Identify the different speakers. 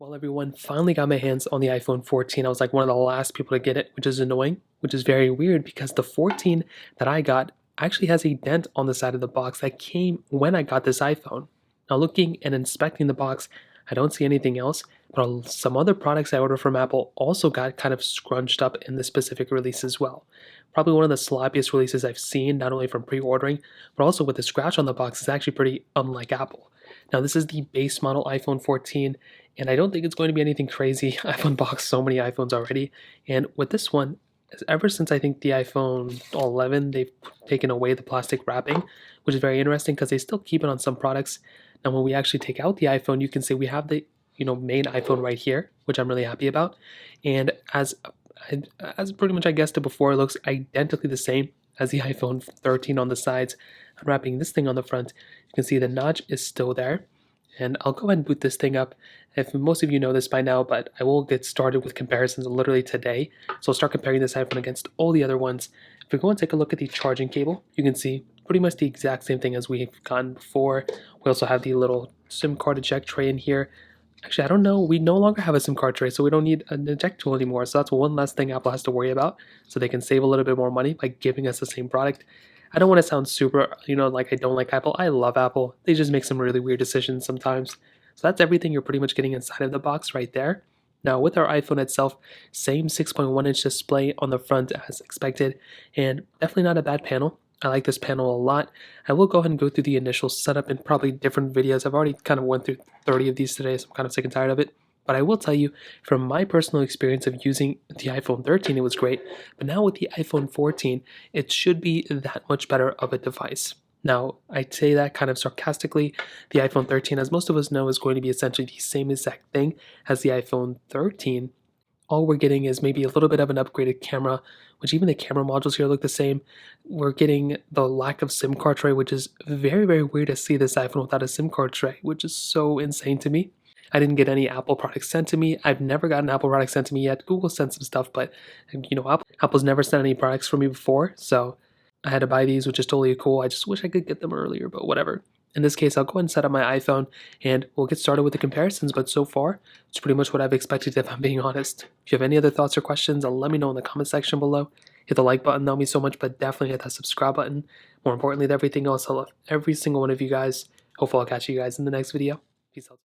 Speaker 1: Well, everyone, finally got my hands on the iPhone 14. I was like one of the last people to get it, which is annoying, which is very weird because the 14 that I got actually has a dent on the side of the box that came when I got this iPhone. Now, looking and inspecting the box, I don't see anything else, but some other products I ordered from Apple also got kind of scrunched up in this specific release as well. Probably one of the sloppiest releases I've seen, not only from pre ordering, but also with the scratch on the box, is actually pretty unlike Apple. Now, this is the base model iPhone 14, and I don't think it's going to be anything crazy. I've unboxed so many iPhones already, and with this one, ever since I think the iPhone 11, they've taken away the plastic wrapping, which is very interesting because they still keep it on some products. Now, when we actually take out the iPhone, you can see we have the main iPhone right here, which I'm really happy about, and as pretty much I guessed it before, it looks identically the same as the iPhone 13 on the sides. Unwrapping this thing on the front, you can see the notch is still there. And I'll go ahead and boot this thing up. If most of you know this by now, but I will get started with comparisons literally today. So I'll start comparing this iPhone against all the other ones. If we go and take a look at the charging cable, you can see pretty much the exact same thing as we've gotten before. We also have the little SIM card eject tray in here. Actually, I don't know. We no longer have a SIM card tray, so we don't need an eject tool anymore. So that's one less thing Apple has to worry about. So they can save a little bit more money by giving us the same product. I don't want to sound super, like I don't like Apple. I love Apple. They just make some really weird decisions sometimes. So that's everything you're pretty much getting inside of the box right there. Now with our iPhone itself, same 6.1-inch display on the front as expected, and definitely not a bad panel. I like this panel a lot. I will go ahead and go through the initial setup in probably different videos. I've already kind of went through 30 of these today, so I'm kind of sick and tired of it. But I will tell you, from my personal experience of using the iPhone 13, it was great. But now with the iPhone 14, it should be that much better of a device. Now, I say that kind of sarcastically. The iPhone 13, as most of us know, is going to be essentially the same exact thing as the iPhone 13. All we're getting is maybe a little bit of an upgraded camera, which even the camera modules here look the same. We're getting the lack of SIM card tray, which is very, very weird to see this iPhone without a SIM card tray, which is so insane to me. I didn't get any Apple products sent to me. I've never gotten Apple products sent to me yet. Google sent some stuff, but Apple's never sent any products for me before, so I had to buy these, which is totally cool. I just wish I could get them earlier, but whatever. In this case, I'll go ahead and set up my iPhone and we'll get started with the comparisons, but so far, it's pretty much what I've expected if I'm being honest. If you have any other thoughts or questions, let me know in the comment section below. Hit the like button, that'll mean so much, but definitely hit that subscribe button. More importantly than everything else, I love every single one of you guys. Hopefully I'll catch you guys in the next video. Peace out.